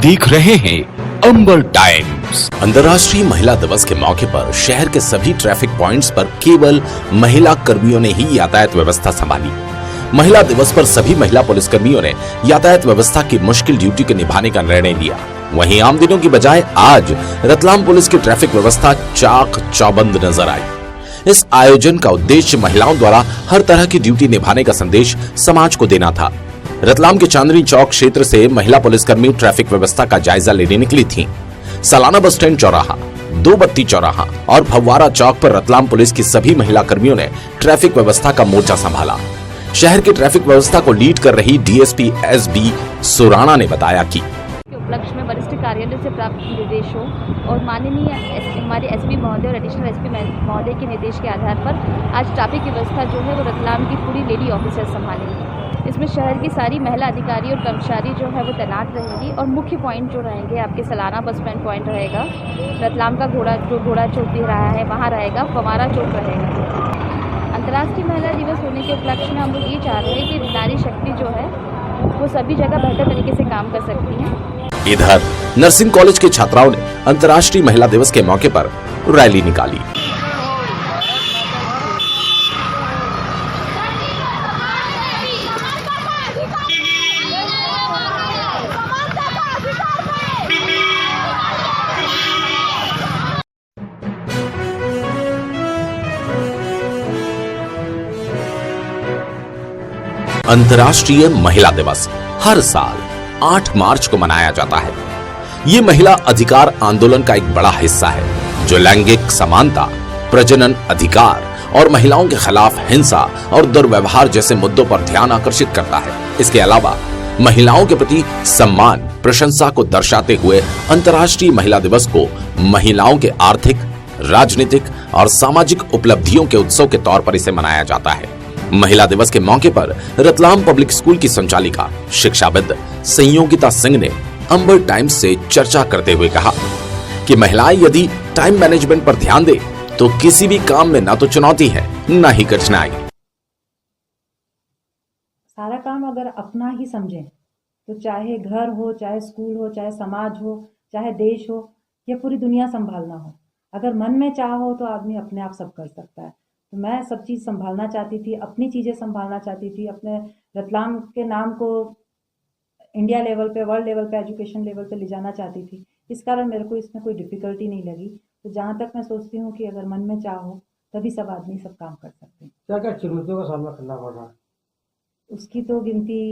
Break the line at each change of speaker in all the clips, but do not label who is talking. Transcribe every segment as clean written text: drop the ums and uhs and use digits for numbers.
देख रहे हैं अंबर टाइम्स।
अंतर्राष्ट्रीय महिला दिवस के मौके पर शहर के सभी ट्रैफिक पॉइंट्स पर केवल महिला कर्मियों ने ही यातायात व्यवस्था संभाली। महिला दिवस पर सभी महिला पुलिसकर्मियों ने यातायात व्यवस्था की मुश्किल ड्यूटी को निभाने का निर्णय लिया। वहीं आम दिनों की बजाय आज रतलाम पुलिस की ट्रैफिक व्यवस्था चाक चौबंद नजर आई। इस आयोजन का उद्देश्य महिलाओं द्वारा हर तरह की ड्यूटी निभाने का संदेश समाज को देना था। रतलाम के चांदनी चौक क्षेत्र से महिला पुलिसकर्मी ट्रैफिक व्यवस्था का जायजा लेने निकली थीं। सालाना बस स्टैंड चौराहा, दो बत्ती चौराहा और फव्वारा चौक पर रतलाम पुलिस की सभी महिला कर्मियों ने ट्रैफिक व्यवस्था का मोर्चा संभाला। शहर की ट्रैफिक व्यवस्था को लीड कर रही डीएसपी एसबी सुराणा ने बताया कि
उपलक्ष्य में वरिष्ठ कार्यालय से प्राप्त निर्देशों और माननीय हमारे एसपी महोदय और एडिशनल एसपी महोदय के निर्देश के आधार पर आज ट्रैफिक व्यवस्था जो है वो रतलाम की पूरी लेडी ऑफिसर संभालेंगी। इसमें शहर की सारी महिला अधिकारी और कर्मचारी जो है वो तैनात रहेंगी और मुख्य पॉइंट जो रहेंगे आपके सालाना बस स्टैंड पॉइंट रहेगा, रतलाम का घोड़ा चौक दिख रहा है वहाँ रहेगा, फव्वारा चौक रहेगा। अंतर्राष्ट्रीय महिला दिवस होने के उपलक्ष्य में हम लोग ये चाह रहे हैं कि नारी शक्ति जो है वो सभी जगह बेहतर तरीके से काम कर सकती हैं।
इधर नर्सिंग कॉलेज के छात्राओं ने अंतर्राष्ट्रीय महिला दिवस के मौके पर रैली निकाली। अंतर्राष्ट्रीय महिला दिवस हर साल 8 मार्च को मनाया जाता है। ये महिला अधिकार आंदोलन का एक बड़ा हिस्सा है जो लैंगिक समानता, प्रजनन अधिकार और महिलाओं के खिलाफ हिंसा और दुर्व्यवहार जैसे मुद्दों पर ध्यान आकर्षित करता है। इसके अलावा महिलाओं के प्रति सम्मान, प्रशंसा को दर्शाते हुए अंतर्राष्ट्रीय महिला दिवस को महिलाओं के आर्थिक, राजनीतिक और सामाजिक उपलब्धियों के उत्सव के तौर पर इसे मनाया जाता है। महिला दिवस के मौके पर रतलाम पब्लिक स्कूल की संचालिका शिक्षाविद संयोगिता सिंह ने अंबर टाइम्स से चर्चा करते हुए कहा कि महिलाएं यदि टाइम मैनेजमेंट पर ध्यान दे तो किसी भी काम में ना तो चुनौती है ना ही कठिनाई।
सारा काम अगर अपना ही समझें तो चाहे घर हो, चाहे स्कूल हो, चाहे समाज हो, चाहे देश हो या पूरी दुनिया संभालना हो, अगर मन में चाह हो तो आदमी अपने आप सब कर सकता है। तो मैं सब चीज़ संभालना चाहती थी, अपनी चीज़ें संभालना चाहती थी, अपने रतलाम के नाम को इंडिया लेवल पे, वर्ल्ड लेवल पे, एजुकेशन लेवल पे ले जाना चाहती थी। इस कारण मेरे को इसमें कोई डिफ़िकल्टी नहीं लगी। तो जहाँ तक मैं सोचती हूँ कि अगर मन में चाह हो तभी सब आदमी सब काम कर सकते हैं।
क्या क्या चुनौतियों का सामना करना पड़ रहा है?
उसकी तो गिनती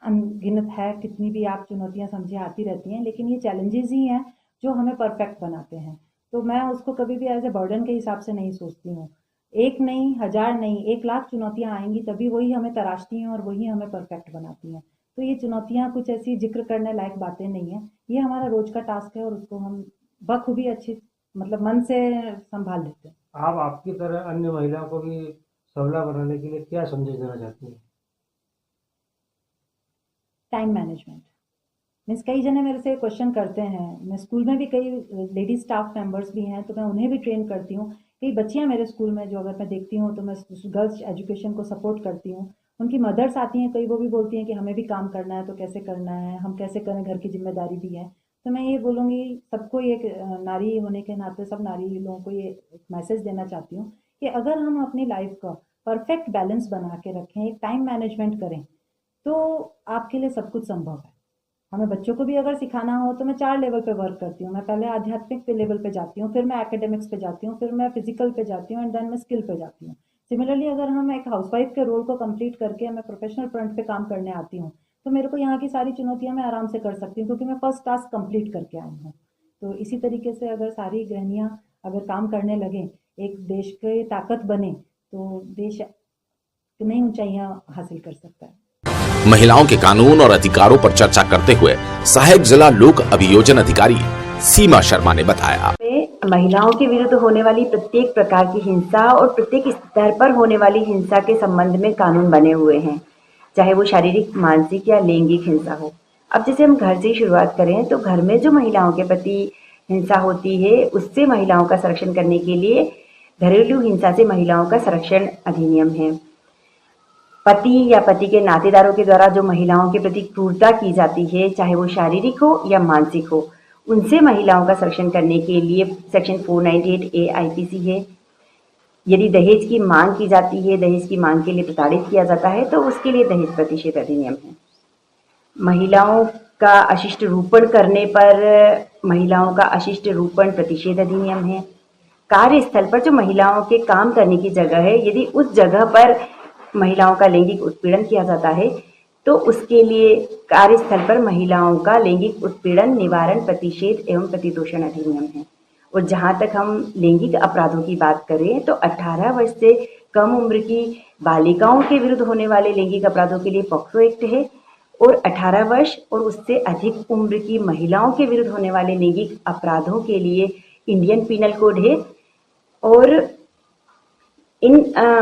अनगिनत है, कितनी भी आप चुनौतियाँ समझे आती रहती हैं, लेकिन ये चैलेंजेस ही हैं जो हमें परफेक्ट बनाते हैं। तो मैं उसको कभी भी एज ए बर्डन के हिसाब से नहीं सोचती हूँ। एक नहीं, 1000 नहीं, 1 लाख चुनौतियाँ आएंगी तभी वही हमें तराशती हैं और वही हमें परफेक्ट बनाती हैं। तो ये चुनौतियाँ कुछ ऐसी जिक्र करने लायक बातें नहीं है। ये हमारा रोज का टास्क है और उसको हम बखूबी अच्छी मन से संभाल लेते हैं।
आप आपकी तरह अन्य महिलाओं को भी सबला बनाने के लिए क्या संदेश देना चाहती हैं?
टाइम मैनेजमेंट मीन्स कई जने मेरे से क्वेश्चन करते हैं। मैं स्कूल में भी कई लेडी स्टाफ मेंबर्स भी हैं तो मैं उन्हें भी ट्रेन करती हूँ। कई बच्चियाँ मेरे स्कूल में जो अगर मैं देखती हूँ तो मैं गर्ल्स एजुकेशन को सपोर्ट करती हूँ। उनकी मदर्स आती हैं, कई वो भी बोलती हैं कि हमें भी काम करना है तो कैसे करना है, हम कैसे करें, घर की जिम्मेदारी भी है। तो मैं ये बोलूँगी सबको, एक नारी होने के नाते सब नारी लोगों को ये एक मैसेज देना चाहती हूँ कि अगर हम अपनी लाइफ का परफेक्ट बैलेंस बना के रखें, एक टाइम मैनेजमेंट करें तो आपके लिए सब कुछ संभव है। हमें बच्चों को भी अगर सिखाना हो तो मैं 4 लेवल पे वर्क करती हूँ। मैं पहले आध्यात्मिक पे लेवल पे जाती हूँ, फिर मैं एकेडमिक्स पे जाती हूँ, फिर मैं फिजिकल पे जाती हूँ एंड देन मैं स्किल पे जाती हूँ। सिमिलरली अगर हम एक हाउसवाइफ के रोल को कंप्लीट करके मैं प्रोफेशनल फ्रंट पे काम करने आती हूँ तो मेरे को यहाँ की सारी चुनौतियाँ मैं आराम से कर सकती हूँ क्योंकि मैं फर्स्ट टास्क कंप्लीट करके आई हूँ। तो इसी तरीके से अगर सारी गृहिणियाँ अगर काम करने लगें, एक देश की ताकत बने तो देश नई ऊंचाइयाँ हासिल कर सकता है।
महिलाओं के कानून और अधिकारों पर चर्चा करते हुए सहायक जिला लोक अभियोजन अधिकारी सीमा शर्मा ने बताया,
महिलाओं के विरुद्ध होने वाली प्रत्येक प्रकार की हिंसा और प्रत्येक स्तर पर होने वाली हिंसा के संबंध में कानून बने हुए हैं, चाहे वो शारीरिक, मानसिक या लैंगिक हिंसा हो। अब जैसे हम घर से शुरुआत करें तो घर में जो महिलाओं के प्रति हिंसा होती है उससे महिलाओं का संरक्षण करने के लिए घरेलू हिंसा से महिलाओं का संरक्षण अधिनियम है। पति या पति के नातेदारों के द्वारा जो महिलाओं के प्रति क्रूरता की जाती है, चाहे वो शारीरिक हो या मानसिक हो, उनसे महिलाओं का संरक्षण करने के लिए सेक्शन 498A IPC है। यदि दहेज की मांग की जाती है, दहेज की मांग के लिए प्रताड़ित किया जाता है, तो उसके लिए दहेज प्रतिषेध अधिनियम है। महिलाओं का अशिष्ट रूपण करने पर महिलाओं का अशिष्ट रूपण प्रतिषेध अधिनियम है। कार्यस्थल पर जो महिलाओं के काम करने की जगह है, यदि उस जगह पर महिलाओं का लैंगिक उत्पीड़न किया जाता है, तो उसके लिए कार्यस्थल पर महिलाओं का लैंगिक उत्पीड़न निवारण प्रतिषेध एवं प्रतितोषण अधिनियम है। और जहाँ तक हम लैंगिक अपराधों की बात करें, तो 18 वर्ष से कम उम्र की बालिकाओं के विरुद्ध होने वाले लैंगिक अपराधों के लिए पॉक्सो एक्ट है, और 18 वर्ष और उससे अधिक उम्र की महिलाओं के विरुद्ध होने वाले लैंगिक अपराधों के लिए इंडियन पीनल कोड है। और इन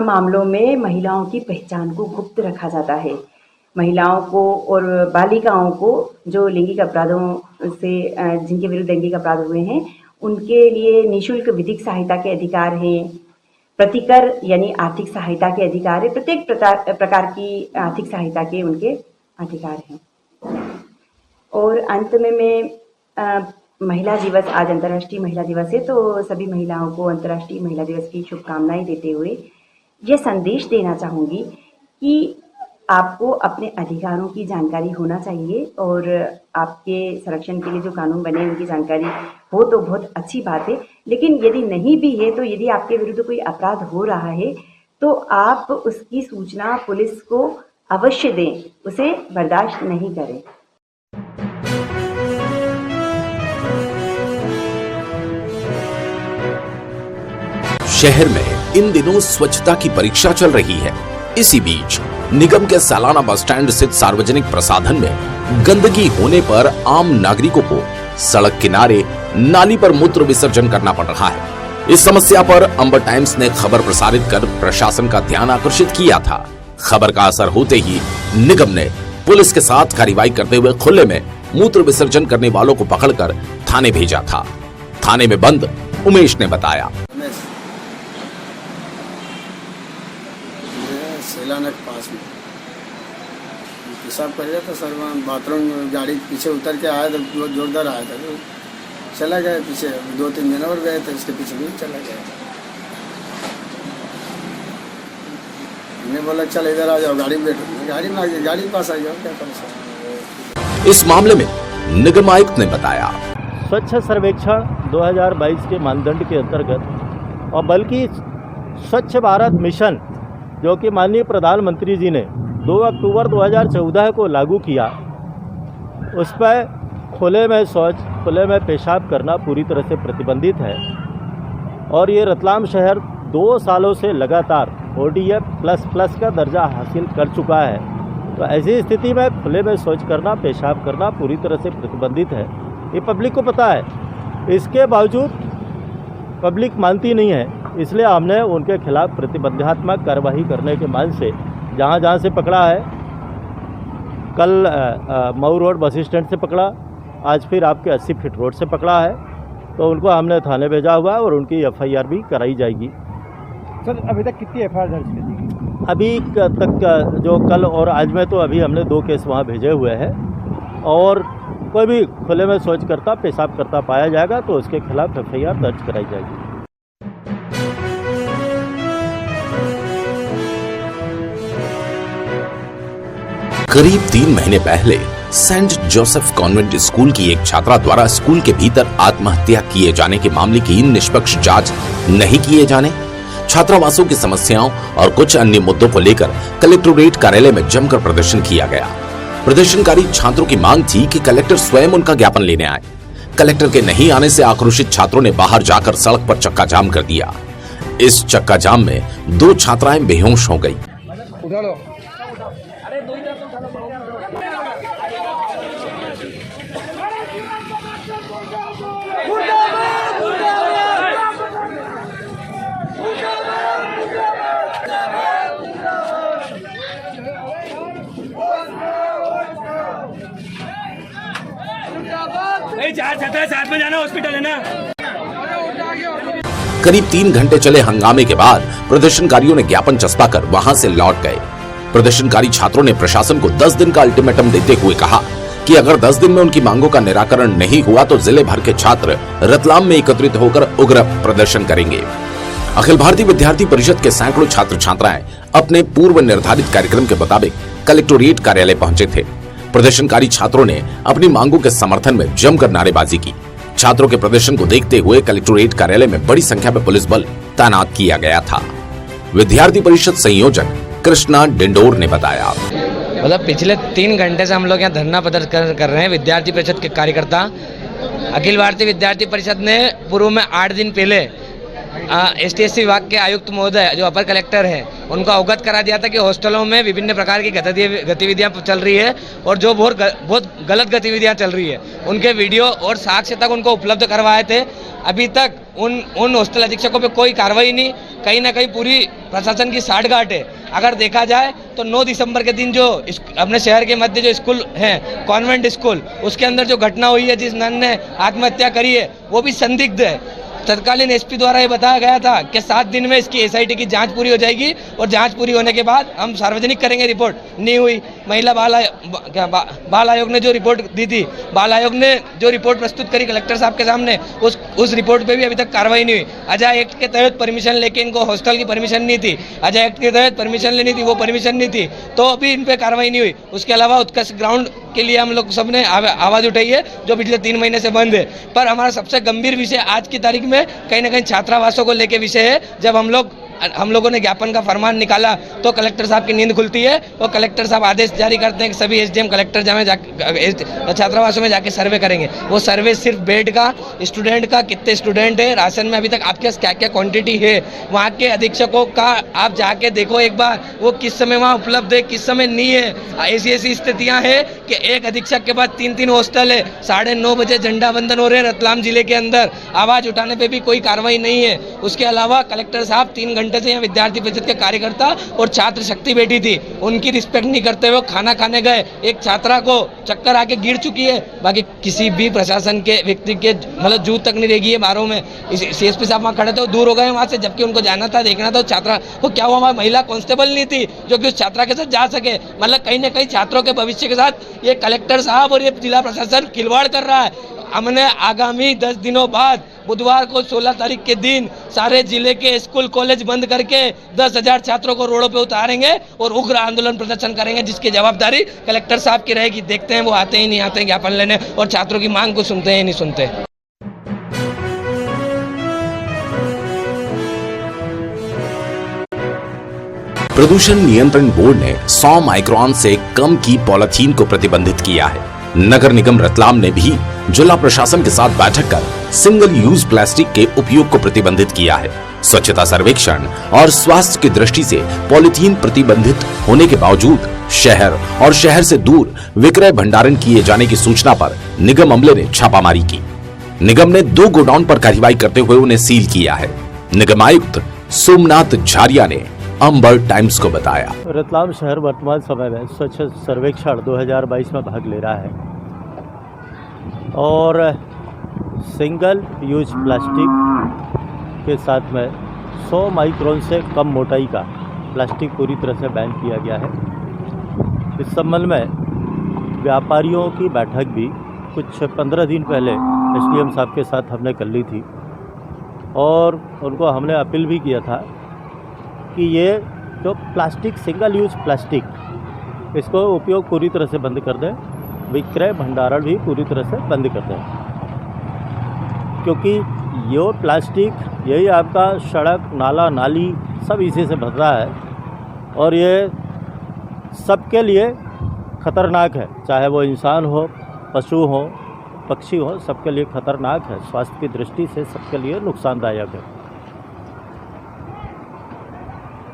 मामलों में महिलाओं की पहचान को गुप्त रखा जाता है। महिलाओं को और बालिकाओं को जो लैंगिक अपराधों से जिनके विरुद्ध लैंगिक अपराध हुए हैं, उनके लिए निःशुल्क विधिक सहायता के अधिकार हैं। प्रतिकर यानी आर्थिक सहायता के अधिकार है। प्रत्येक प्रकार की आर्थिक सहायता के उनके अधिकार हैं। और अंत में मैं महिला दिवस, आज अंतर्राष्ट्रीय महिला दिवस है, तो सभी महिलाओं को अंतर्राष्ट्रीय महिला दिवस की शुभकामनाएं देते हुए ये संदेश देना चाहूँगी कि आपको अपने अधिकारों की जानकारी होना चाहिए, और आपके संरक्षण के लिए जो कानून बने उनकी जानकारी हो तो बहुत अच्छी बात है। लेकिन यदि नहीं भी है, तो यदि आपके विरुद्ध कोई अपराध हो रहा है, तो आप उसकी सूचना पुलिस को अवश्य दें, उसे बर्दाश्त नहीं करें।
शहर में इन दिनों स्वच्छता की परीक्षा चल रही है। इसी बीच निगम के सालाना बस स्टैंड स्थित सार्वजनिक प्रसाधन में गंदगी होने पर आम नागरिकों को सड़क किनारे नाली पर मूत्र विसर्जन करना पड़ रहा है। इस समस्या पर अंबर टाइम्स ने खबर प्रसारित कर प्रशासन का ध्यान आकर्षित किया था। खबर का असर होते ही निगम ने पुलिस के साथ कार्रवाई करते हुए खुले में मूत्र विसर्जन करने वालों को पकड़कर थाने भेजा था। थाने में बंद उमेश ने बताया,
सेलानक पास में पेशाब कर रहा था सर, वहाँ बाथरूम गाड़ी पीछे उतर के आया तो बहुत जोरदार आया था, तो चला गया पीछे। 2-3 जानवर गए थे, इसके पीछे भी चला गया। मैंने बोला चल इधर आ जाओ, गाड़ी में बैठो। गाड़ी में आ गया, गाड़ी के पास आ जाओ, क्या परेशान।
इस मामले में निगम आयुक्त ने बताया,
स्वच्छ सर्वेक्षण 2022 के मानदंड के अंतर्गत और बल्कि स्वच्छ भारत मिशन जो कि माननीय प्रधानमंत्री जी ने 2 अक्टूबर 2014 को लागू किया, उस पर खुले में शौच, खुले में पेशाब करना पूरी तरह से प्रतिबंधित है। और ये रतलाम शहर 2 सालों से लगातार ODF++ का दर्जा हासिल कर चुका है। तो ऐसी स्थिति में खुले में शौच करना, पेशाब करना पूरी तरह से प्रतिबंधित है। ये पब्लिक को पता है, इसके बावजूद पब्लिक मानती नहीं है। इसलिए हमने उनके खिलाफ प्रतिबंधात्मक कार्रवाई करने के मान से जहाँ जहाँ से पकड़ा है, कल मऊ रोड बस स्टैंड से पकड़ा, आज फिर आपके 80 फीट रोड से पकड़ा है, तो उनको हमने थाने भेजा हुआ है और उनकी FIR भी कराई जाएगी।
सर अभी तक कितनी FIR दर्ज की थी?
अभी तक जो कल और आज में तो अभी हमने 2 केस वहाँ भेजे हुए हैं, और कोई भी खुले में शौच करता, पेशाब करता पाया जाएगा तो उसके खिलाफ FIR दर्ज कराई जाएगी।
करीब 3 महीने पहले सेंट जोसेफ कॉन्वेंट स्कूल की एक छात्रा द्वारा स्कूल के भीतर आत्महत्या किए जाने के मामले की निष्पक्ष जांच नहीं किए जाने, छात्रावासों की समस्याओं और कुछ अन्य मुद्दों को लेकर कलेक्टोरेट कार्यालय में जमकर प्रदर्शन किया गया। प्रदर्शनकारी छात्रों की मांग थी कि कलेक्टर स्वयं उनका ज्ञापन लेने आए। कलेक्टर के नहीं आने से आक्रोशित छात्रों ने बाहर जाकर सड़क पर चक्का जाम कर दिया। इस चक्का जाम में 2 छात्राएं बेहोश हो गई।
साथ में जाना, हॉस्पिटल है ना।
करीब 3 घंटे चले हंगामे के बाद प्रदर्शनकारियों ने ज्ञापन चस्पा कर वहां से लौट गए। प्रदर्शनकारी छात्रों ने प्रशासन को 10 दिन का अल्टीमेटम देते हुए कहा कि अगर 10 दिन में उनकी मांगों का निराकरण नहीं हुआ तो जिले भर के छात्र रतलाम में एकत्रित होकर उग्र प्रदर्शन करेंगे। अखिल भारतीय विद्यार्थी परिषद के सैकड़ों छात्र छात्राएं अपने पूर्व निर्धारित कार्यक्रम के मुताबिक कलेक्टोरेट कार्यालय पहुंचे थे। प्रदर्शनकारी छात्रों ने अपनी मांगों के समर्थन में जमकर नारेबाजी की। छात्रों के प्रदर्शन को देखते हुए कलेक्टोरेट कार्यालय में बड़ी संख्या में पुलिस बल तैनात किया गया था। विद्यार्थी परिषद संयोजक कृष्णा डिंडोर ने बताया,
मतलब पिछले 3 घंटे से हम लोग यहाँ धरना प्रदर्शन कर रहे हैं। विद्यार्थी परिषद के कार्यकर्ता अखिल भारतीय विद्यार्थी परिषद ने पूर्व में 8 दिन पहले STSC विभाग के आयुक्त महोदय जो अपर कलेक्टर हैं उनको अवगत करा दिया था कि हॉस्टलों में विभिन्न प्रकार की गतिविधियां चल रही है और जो बहुत गलत गतिविधियां चल रही है उनके वीडियो और साक्ष्य तक उनको उपलब्ध करवाए थे। अभी तक उन हॉस्टल अधीक्षकों पे कोई कार्रवाई नहीं, कहीं ना कहीं पूरी प्रशासन की साठगांठ है। अगर देखा जाए तो 9 दिसंबर के दिन जो अपने शहर के मध्य जो स्कूल है कॉन्वेंट स्कूल, उसके अंदर जो घटना हुई है, जिस नन ने आत्महत्या करी है वो भी संदिग्ध है। तत्कालीन SP द्वारा ये बताया गया था कि 7 दिन में इसकी SIT की जांच पूरी हो जाएगी और जांच पूरी होने के बाद हम सार्वजनिक करेंगे। रिपोर्ट नहीं हुई। महिला बाल आयोग ने जो रिपोर्ट दी थी, बाल आयोग ने जो रिपोर्ट प्रस्तुत करी कलेक्टर साहब के सामने, उस रिपोर्ट पे भी अभी तक कार्रवाई नहीं हुई। अजय एक्ट के तहत परमिशन लेके इनको हॉस्टल की परमिशन नहीं थी, अजय एक्ट के तहत परमिशन लेनी थी, वो परमिशन नहीं थी, तो अभी इन पे कार्रवाई नहीं हुई। उसके अलावा उत्कर्ष ग्राउंड के लिए हम लोग सबने आवाज उठाई है जो पिछले 3 महीने से बंद है। पर हमारा सबसे गंभीर विषय आज की तारीख में कहीं ना कहीं छात्रावासों को लेके विषय है। जब हम लोगों ने ज्ञापन का फरमान निकाला तो कलेक्टर साहब की नींद खुलती है और कलेक्टर साहब आदेश जारी करते हैं कि सभी SDM कलेक्टर छात्रावासों में जाके सर्वे करेंगे। वो सर्वे सिर्फ बेड का, स्टूडेंट का, कितने स्टूडेंट है, राशन में अभी तक आपके पास क्या क्या क्वांटिटी है, वहाँ के अधीक्षकों का आप जाके देखो एक बार, वो किस समय वहाँ उपलब्ध है, किस समय नहीं है। ऐसी स्थितियाँ है कि एक अधीक्षक के पास 3 हॉस्टल है। 9:30 बजे झंडा बंदन हो रहे हैं रतलाम जिले के अंदर, आवाज उठाने पर भी कोई कार्रवाई नहीं है। उसके अलावा कलेक्टर साहब 3 घंटे से यहाँ विद्यार्थी परिषद के कार्यकर्ता और छात्र शक्ति बैठी थी, उनकी रिस्पेक्ट नहीं करते हुए खाना खाने गए। एक छात्रा को चक्कर आके गिर चुकी है। बाकी किसी भी प्रशासन के व्यक्ति के मतलब जूत तक नहीं रहेगी है बारों में। CSP साहब वहाँ खड़े थे, वो दूर हो गए वहाँ से, जबकि उनको जाना था, देखना था छात्रा वो क्या हुआ। महिला कांस्टेबल नहीं थी जो कि उस छात्रा के साथ जा सके। मतलब कहीं ना कहीं छात्रों के भविष्य के साथ ये कलेक्टर साहब और ये जिला प्रशासन खिलवाड़ कर रहा है। हमने आगामी 10 दिनों बाद बुधवार को 16 तारीख के दिन सारे जिले के स्कूल कॉलेज बंद करके 10,000 छात्रों को रोडों पे उतारेंगे और उग्र आंदोलन प्रदर्शन करेंगे, जिसकी जवाबदारी कलेक्टर साहब की रहेगी। देखते हैं वो आते ही नहीं आते ज्ञापन लेने और छात्रों की मांग को सुनते हैं नहीं सुनते।
प्रदूषण नियंत्रण बोर्ड ने 100 माइक्रोन से कम की पॉलीथीन को प्रतिबंधित किया है। नगर निगम रतलाम ने भी जिला प्रशासन के साथ बैठक कर सिंगल यूज प्लास्टिक के उपयोग को प्रतिबंधित किया है। स्वच्छता सर्वेक्षण और स्वास्थ्य की दृष्टि से पॉलीथीन प्रतिबंधित होने के बावजूद शहर और शहर से दूर विक्रय भंडारण किए जाने की सूचना पर निगम अमले ने छापामारी की। निगम ने 2 गोडाउन पर कार्रवाई करते हुए उन्हें सील किया है। निगम आयुक्त सोमनाथ झारिया ने अंबर टाइम्स को बताया,
रतलाम शहर वर्तमान समय में स्वच्छ सर्वेक्षण 2022 में भाग ले रहा है और सिंगल यूज प्लास्टिक के साथ में 100 माइक्रोन से कम मोटाई का प्लास्टिक पूरी तरह से बैन किया गया है। इस संबंध में व्यापारियों की बैठक भी कुछ 15 दिन पहले SDM साहब के साथ हमने कर ली थी और उनको हमने अपील भी किया था कि ये जो प्लास्टिक सिंगल यूज प्लास्टिक इसको उपयोग पूरी तरह से बंद कर दें, विक्रय भंडारण भी पूरी तरह से बंद कर दें, क्योंकि ये प्लास्टिक यही आपका सड़क नाला नाली सब इसी से भर रहा है और ये सबके लिए ख़तरनाक है, चाहे वो इंसान हो, पशु हो, पक्षी हो, सबके लिए ख़तरनाक है। स्वास्थ्य की दृष्टि से सबके लिए नुकसानदायक है।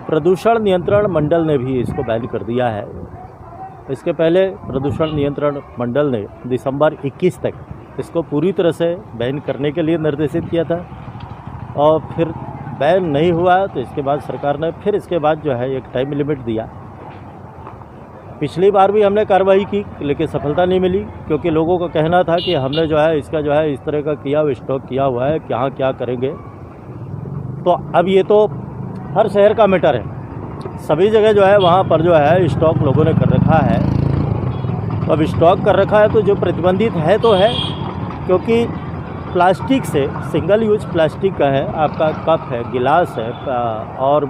प्रदूषण नियंत्रण मंडल ने भी इसको बैन कर दिया है। इसके पहले प्रदूषण नियंत्रण मंडल ने दिसंबर 21 तक इसको पूरी तरह से बैन करने के लिए निर्देशित किया था और फिर बैन नहीं हुआ तो इसके बाद सरकार ने फिर इसके बाद जो है एक टाइम लिमिट दिया। पिछली बार भी हमने कार्रवाई की लेकिन सफलता नहीं मिली, क्योंकि लोगों का कहना था कि हमने जो है इसका जो है इस तरह का किया स्टॉक किया हुआ है, कहाँ क्या करेंगे। तो अब ये तो हर शहर का मैटर है सभी जगह जो है वहाँ पर जो है स्टॉक लोगों ने कर रखा है। अब स्टॉक कर रखा है तो जो प्रतिबंधित है तो है, क्योंकि प्लास्टिक से, सिंगल यूज प्लास्टिक का है, आपका कप है, गिलास है और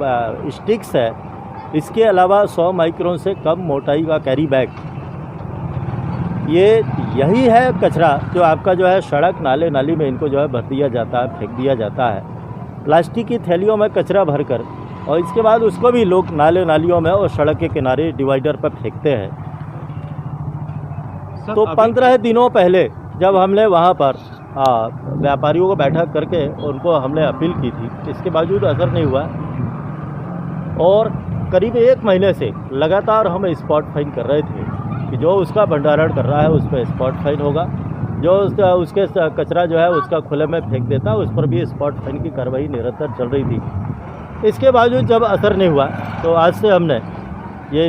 स्टिक्स है। इसके अलावा 100 माइक्रोन से कम मोटाई का कैरी बैग, यही है कचरा जो आपका जो है सड़क नाले नाली में इनको जो है भर दिया जाता है, फेंक दिया जाता है प्लास्टिक की थैलियों में कचरा भरकर, और इसके बाद उसको भी लोग नाले नालियों में और सड़क के किनारे डिवाइडर पर फेंकते हैं। तो 15 दिनों पहले जब हमने वहाँ पर व्यापारियों को बैठक करके उनको हमने अपील की थी, इसके बावजूद असर नहीं हुआ और करीब 1 महीने से लगातार हम स्पॉट फाइन कर रहे थे कि जो उसका भंडारण कर रहा है उस पर स्पॉट फाइन होगा, जो उसके कचरा जो है उसका खुले में फेंक देता है उस पर भी स्पॉट फाइन की कार्रवाई निरंतर चल रही थी। इसके बावजूद जब असर नहीं हुआ तो आज से हमने ये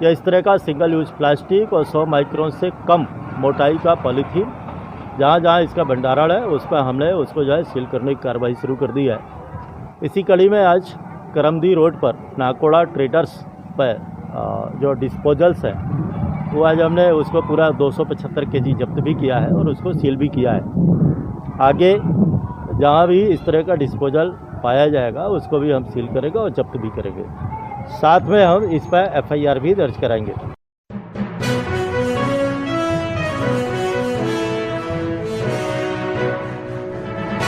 इस तरह का सिंगल यूज प्लास्टिक और 100 माइक्रोन से कम मोटाई का पॉलीथीन जहाँ जहाँ इसका भंडारण है उस पर हमने उसको जो है सील करने की कार्रवाई शुरू कर दी है। इसी कड़ी में आज करमदी रोड पर नाकोड़ा ट्रेडर्स पर जो डिस्पोजल्स है वो आज हमने उसको पूरा 275 केजी जब्त भी किया है और उसको सील भी किया है। आगे जहाँ भी इस तरह का डिस्पोजल पाया जाएगा उसको भी हम सील करेंगे और जब्त भी करेंगे। साथ में हम इस पर FIR भी दर्ज कराएंगे।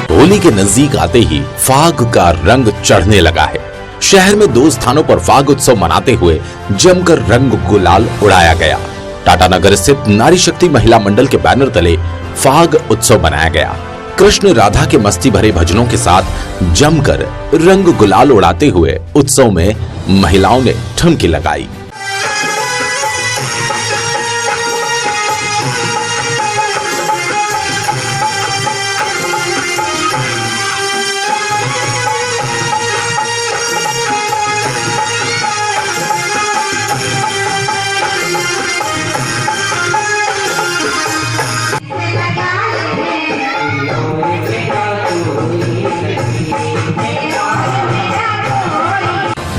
होली के नजदीक आते ही फाग का रंग चढ़ने लगा है। शहर में 2 स्थानों पर फाग उत्सव मनाते हुए जमकर रंग गुलाल उड़ाया गया। टाटा नगर स्थित नारी शक्ति महिला मंडल के बैनर तले फाग उत्सव मनाया गया। कृष्ण राधा के मस्ती भरे भजनों के साथ जमकर रंग गुलाल उड़ाते हुए उत्सव में महिलाओं ने ठुमकी लगाई।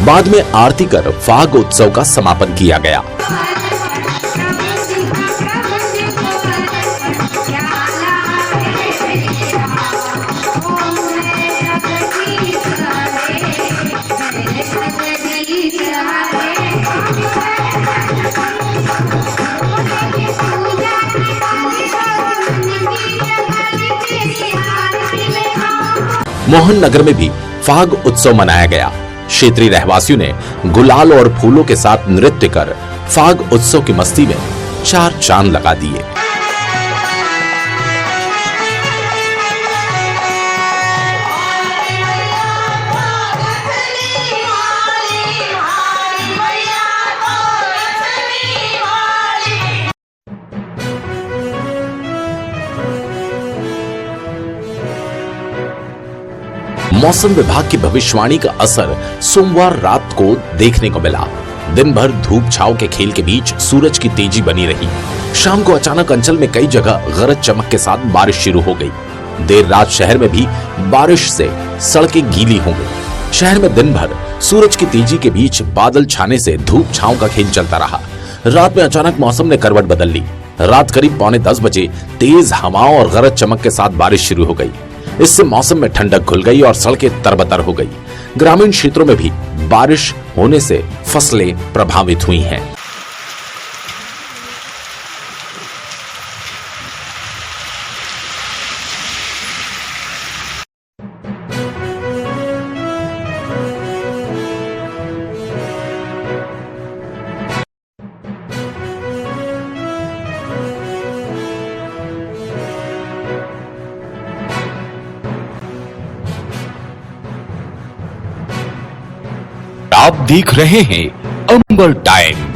बाद में आरती कर फाग उत्सव का समापन किया गया। मोहन नगर में भी फाग उत्सव मनाया गया। क्षेत्रीय रहवासियों ने गुलाल और फूलों के साथ नृत्य कर फाग उत्सव की मस्ती में 4 चांद लगा दिए। मौसम विभाग की भविष्यवाणी का असर सोमवार रात को देखने को मिला। दिन भर धूप छांव के खेल के बीच सूरज की तेजी बनी रही। शाम को अचानक अंचल में कई जगह गरज चमक के साथ बारिश शुरू हो गई। देर रात शहर में भी बारिश से सड़कें गीली हो गई। शहर में दिन भर सूरज की तेजी के बीच बादल छाने से धूप छांव का खेल चलता रहा। रात में अचानक मौसम ने करवट बदल ली। रात करीब 9:45 बजे तेज हवाओं और गरज चमक के साथ बारिश शुरू हो गई। इससे मौसम में ठंडक घुल गई और सड़कें तरबतर हो गई। ग्रामीण क्षेत्रों में भी बारिश होने से फसलें प्रभावित हुई हैं।
आप देख रहे हैं अंबर टाइम्स।